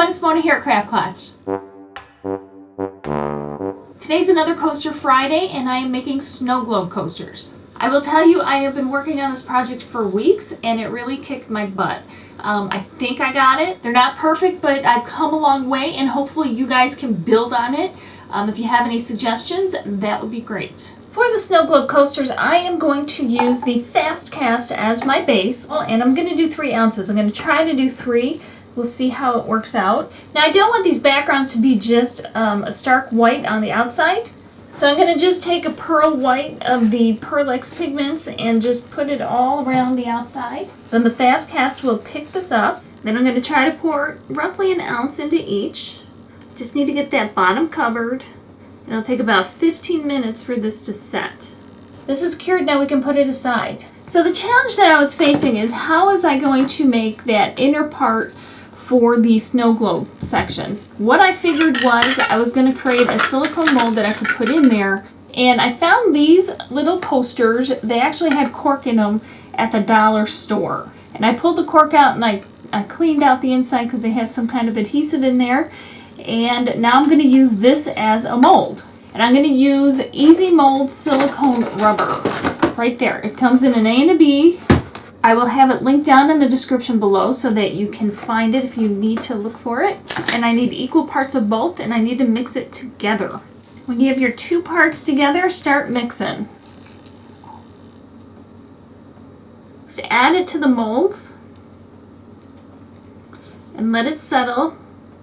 everyone, it's Mona here at Klatch. Today's another Coaster Friday and I am making snow globe coasters. I will tell you, I have been working on this project for weeks and it really kicked my butt. I think I got it. They're not perfect, but I've come a long way and hopefully you guys can build on it. If you have any suggestions, that would be great. For the snow globe coasters, I am going to use the fast cast as my base, and I'm going to do 3 ounces. I'm going to try to do 3. We'll see how it works out. Now I don't want these backgrounds to be just a stark white on the outside. So I'm going to just take a pearl white of the Pearl-X pigments and just put it all around the outside. Then the fast cast will pick this up. Then I'm going to try to pour roughly an ounce into each. Just need to get that bottom covered. It'll take about 15 minutes for this to set. This is cured, now we can put it aside. So the challenge that I was facing is how was I going to make that inner part for the snow globe section. What I figured was I was going to create a silicone mold that I could put in there, and I found these little coasters. They actually had cork in them at the dollar store, and I pulled the cork out and I cleaned out the inside because they had some kind of adhesive in there. And now I'm going to use this as a mold, and I'm going to use Easy Mold silicone rubber right there. It comes in an A and a B. I will have it linked down in the description below so that you can find it if you need to look for it. And I need equal parts of both, and I need to mix it together. When you have your 2 parts together, start mixing. Just add it to the molds and let it settle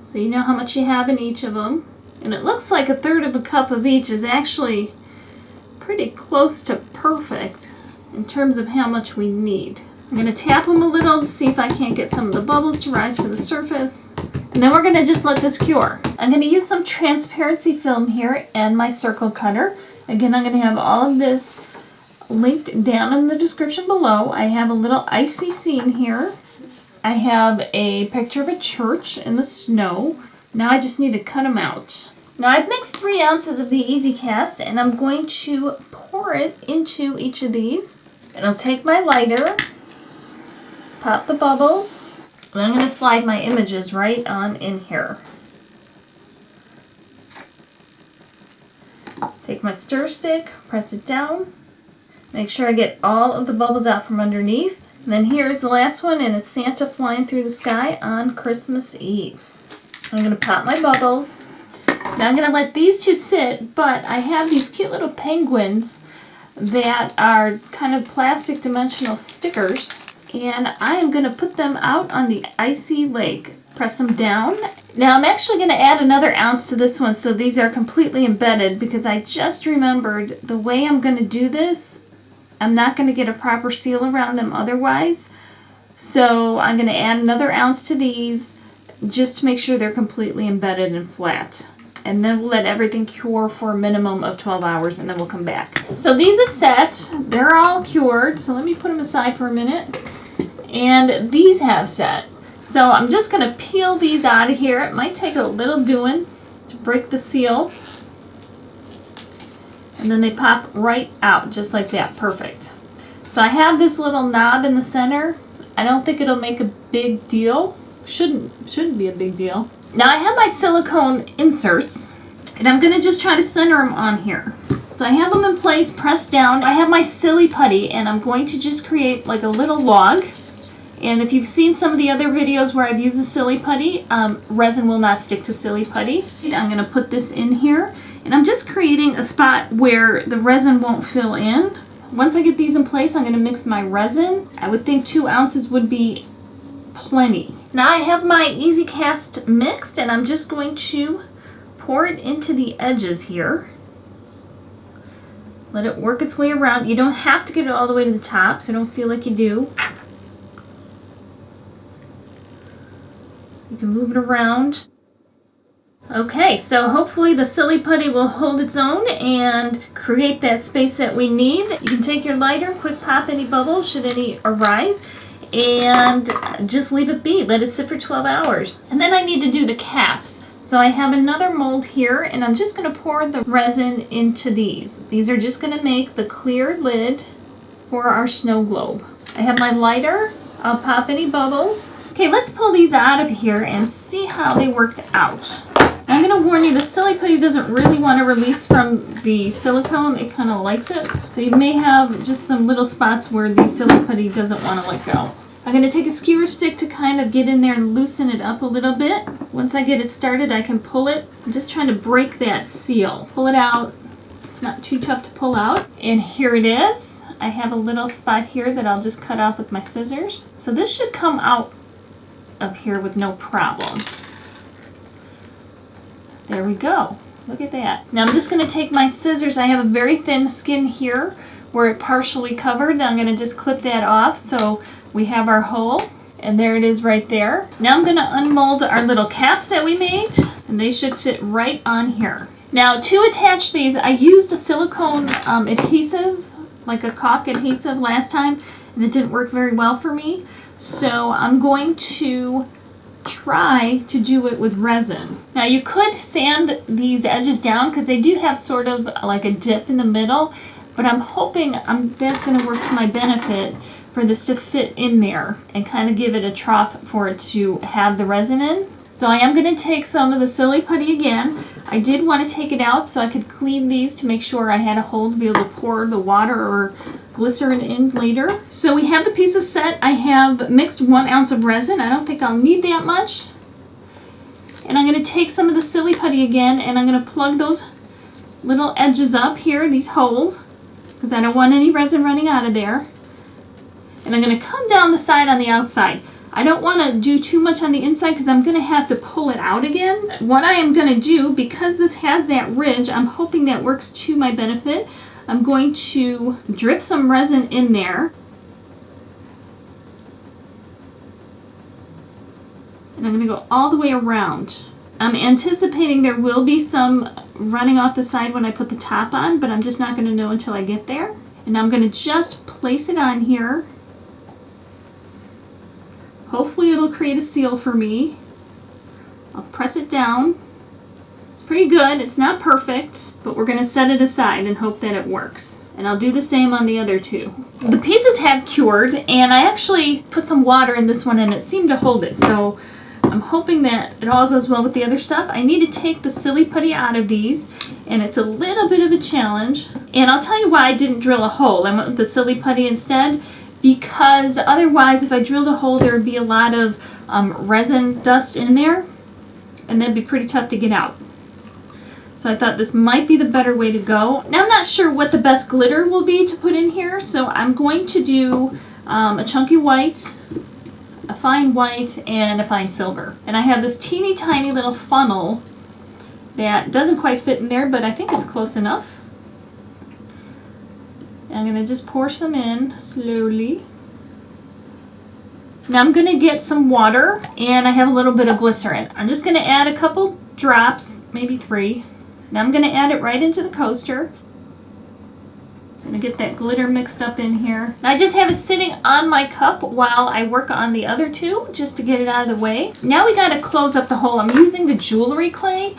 so you know how much you have in each of them. And it looks like 1/3 of a cup of each is actually pretty close to perfect in terms of how much we need. I'm going to tap them a little to see if I can't get some of the bubbles to rise to the surface. And then we're going to just let this cure. I'm going to use some transparency film here and my circle cutter. Again, I'm going to have all of this linked down in the description below. I have a little icy scene here. I have a picture of a church in the snow. Now I just need to cut them out. Now I've mixed 3 ounces of the Easy Cast and I'm going to pour it into each of these. And I'll take my lighter, pop the bubbles, and I'm going to slide my images right on in here. Take my stir stick, press it down, make sure I get all of the bubbles out from underneath. And then here's the last one, and it's Santa flying through the sky on Christmas Eve. I'm going to pop my bubbles. Now I'm going to let these 2 sit, but I have these cute little penguins that are kind of plastic dimensional stickers, and I am going to put them out on the icy lake. Press them down. Now I'm actually going to add another ounce to this one so these are completely embedded, because I just remembered the way I'm going to do this, I'm not going to get a proper seal around them otherwise. So I'm going to add another ounce to these just to make sure they're completely embedded and flat. And then we'll let everything cure for a minimum of 12 hours and then we'll come back. So these have set. They're all cured. So let me put them aside for a minute. And these have set. So I'm just going to peel these out of here. It might take a little doing to break the seal. And then they pop right out just like that. Perfect. So I have this little knob in the center. I don't think it'll make a big deal. Shouldn't be a big deal. Now I have my silicone inserts, and I'm going to just try to center them on here. So I have them in place, pressed down. I have my silly putty, and I'm going to just create like a little log. And if you've seen some of the other videos where I've used a silly putty, resin will not stick to silly putty. I'm going to put this in here, and I'm just creating a spot where the resin won't fill in. Once I get these in place, I'm going to mix my resin. I would think 2 ounces would be plenty. Now I have my Easy Cast mixed, and I'm just going to pour it into the edges here. Let it work its way around. You don't have to get it all the way to the top, so don't feel like you do. You can move it around. Okay, so hopefully the silly putty will hold its own and create that space that we need. You can take your lighter, quick pop any bubbles should any arise, and just leave it be. Let it sit for 12 hours. And then I need to do the caps. So I have another mold here, and I'm just going to pour the resin into these. These are just going to make the clear lid for our snow globe. I have my lighter. I'll pop any bubbles. Okay, let's pull these out of here and see how they worked out. I'm going to warn you, the silly putty doesn't really want to release from the silicone. It kind of likes it. So you may have just some little spots where the silly putty doesn't want to let go. I'm going to take a skewer stick to kind of get in there and loosen it up a little bit. Once I get it started, I can pull it. I'm just trying to break that seal. Pull it out. It's not too tough to pull out. And here it is. I have a little spot here that I'll just cut off with my scissors. So this should come out of here with no problem. There we go. Look at that. Now I'm just going to take my scissors. I have a very thin skin here where it partially covered. And I'm going to just clip that off so we have our hole. And there it is right there. Now I'm going to unmold our little caps that we made. And they should fit right on here. Now to attach these, I used a silicone adhesive, like a caulk adhesive last time. And it didn't work very well for me. So I'm going to try to do it with resin. Now you could sand these edges down because they do have sort of like a dip in the middle, but I'm hoping that's going to work to my benefit for this to fit in there and kind of give it a trough for it to have the resin in. So I am going to take some of the silly putty again. I did want to take it out so I could clean these to make sure I had a hole to be able to pour the water or glycerin in later. So we have the pieces set. I have mixed 1 ounce of resin. I don't think I'll need that much. And I'm going to take some of the silly putty again and I'm going to plug those little edges up here, these holes, because I don't want any resin running out of there. And I'm going to come down the side on the outside. I don't want to do too much on the inside because I'm going to have to pull it out again. What I am going to do, because this has that ridge, I'm hoping that works to my benefit. I'm going to drip some resin in there. And I'm going to go all the way around. I'm anticipating there will be some running off the side when I put the top on, but I'm just not going to know until I get there. And I'm going to just place it on here. Hopefully it'll create a seal for me. I'll press it down. It's pretty good. It's not perfect, but we're going to set it aside and hope that it works. And I'll do the same on the other two. The pieces have cured, and I actually put some water in this one and it seemed to hold it. So I'm hoping that it all goes well with the other stuff. I need to take the silly putty out of these, and it's a little bit of a challenge. And I'll tell you why I didn't drill a hole. I went with the silly putty instead, because otherwise if I drilled a hole there would be a lot of resin dust in there, and that'd be pretty tough to get out. So I thought this might be the better way to go. Now I'm not sure what the best glitter will be to put in here, so I'm going to do a chunky white, a fine white, and a fine silver. And I have this teeny tiny little funnel that doesn't quite fit in there, but I think it's close enough. And I'm going to just pour some in slowly. Now I'm going to get some water, and I have a little bit of glycerin. I'm just going to add a couple drops, maybe 3. Now I'm going to add it right into the coaster. I'm going to get that glitter mixed up in here. Now I just have it sitting on my cup while I work on the other two, just to get it out of the way. Now we got to close up the hole. I'm using the jewelry clay,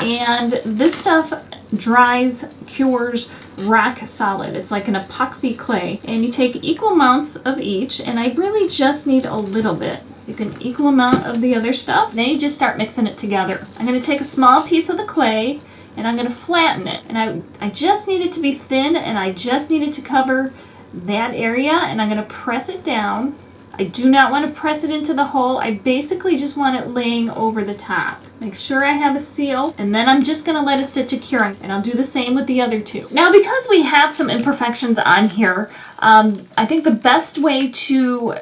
and this stuff dries, cures, rock solid. It's like an epoxy clay, and you take equal amounts of each, and I really just need a little bit. You can equal amount of the other stuff. Then you just start mixing it together. I'm going to take a small piece of the clay and I'm going to flatten it, and I just need it to be thin, and I just need it to cover that area, and I'm going to press it down. I do not want to press it into the hole. I basically just want it laying over the top. Make sure I have a seal, and then I'm just going to let it sit to cure, and I'll do the same with the other two. Now, because we have some imperfections on here, I think the best way to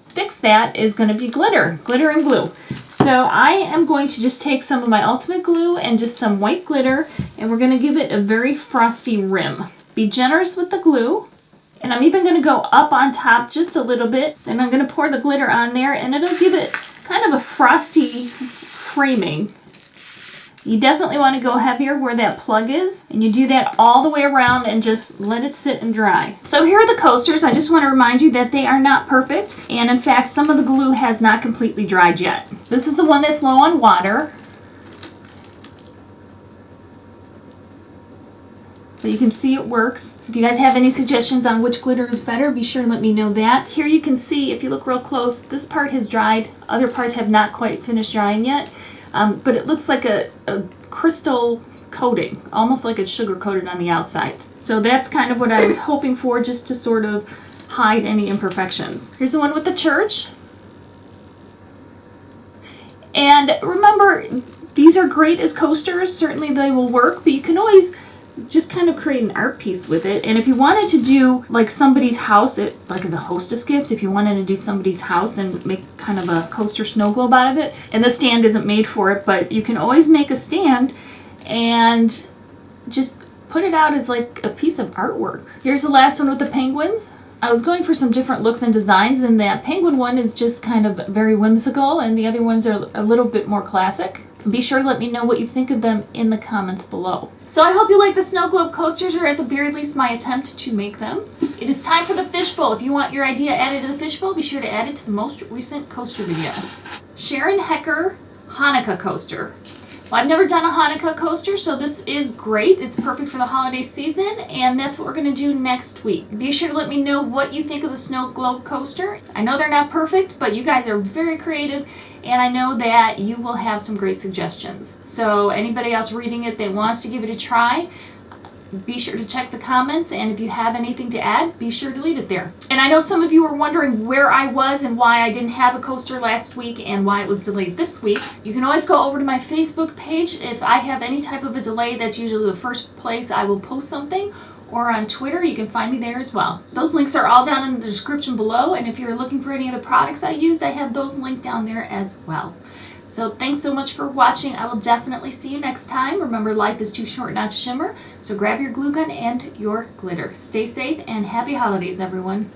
fix that is going to be glitter and glue. So I am going to just take some of my ultimate glue and just some white glitter, and we're going to give it a very frosty rim. Be generous with the glue. And I'm even going to go up on top just a little bit. Then I'm going to pour the glitter on there, and it'll give it kind of a frosty framing. You definitely want to go heavier where that plug is, and you do that all the way around and just let it sit and dry. So here are the coasters. I just want to remind you that they are not perfect, and in fact some of the glue has not completely dried yet. This is the one that's low on water. But you can see it works. If you guys have any suggestions on which glitter is better, be sure and let me know that. Here you can see, if you look real close, this part has dried. Other parts have not quite finished drying yet. But it looks like a crystal coating, almost like it's sugar coated on the outside. So that's kind of what I was hoping for, just to sort of hide any imperfections. Here's the one with the church. And remember, these are great as coasters. Certainly they will work, but you can always just kind of create an art piece with it. And if you wanted to do like somebody's house, like as a hostess gift, if you wanted to do somebody's house and make kind of a coaster snow globe out of it, and the stand isn't made for it, but you can always make a stand and just put it out as like a piece of artwork. Here's the last one with the penguins. I was going for some different looks and designs, and that penguin one is just kind of very whimsical, and the other ones are a little bit more classic. Be sure to let me know what you think of them in the comments below. So I hope you like the snow globe coasters, or at the very least my attempt to make them. It is time for the fishbowl. If you want your idea added to the fishbowl, be sure to add it to the most recent coaster video. Sharon Hecker Hanukkah coaster. Well, I've never done a Hanukkah coaster, so this is great. It's perfect for the holiday season, and that's what we're going to do next week. Be sure to let me know what you think of the snow globe coaster. I know they're not perfect, but you guys are very creative, and I know that you will have some great suggestions. So anybody else reading it that wants to give it a try, be sure to check the comments, and if you have anything to add, be sure to leave it there. And I know some of you were wondering where I was and why I didn't have a coaster last week and why it was delayed this week. You can always go over to my Facebook page. If I have any type of a delay, that's usually the first place I will post something. Or on Twitter, you can find me there as well. Those links are all down in the description below, and if you're looking for any of the products I used, I have those linked down there as well. So thanks so much for watching. I will definitely see you next time. Remember, life is too short not to shimmer, so grab your glue gun and your glitter. Stay safe and happy holidays, everyone.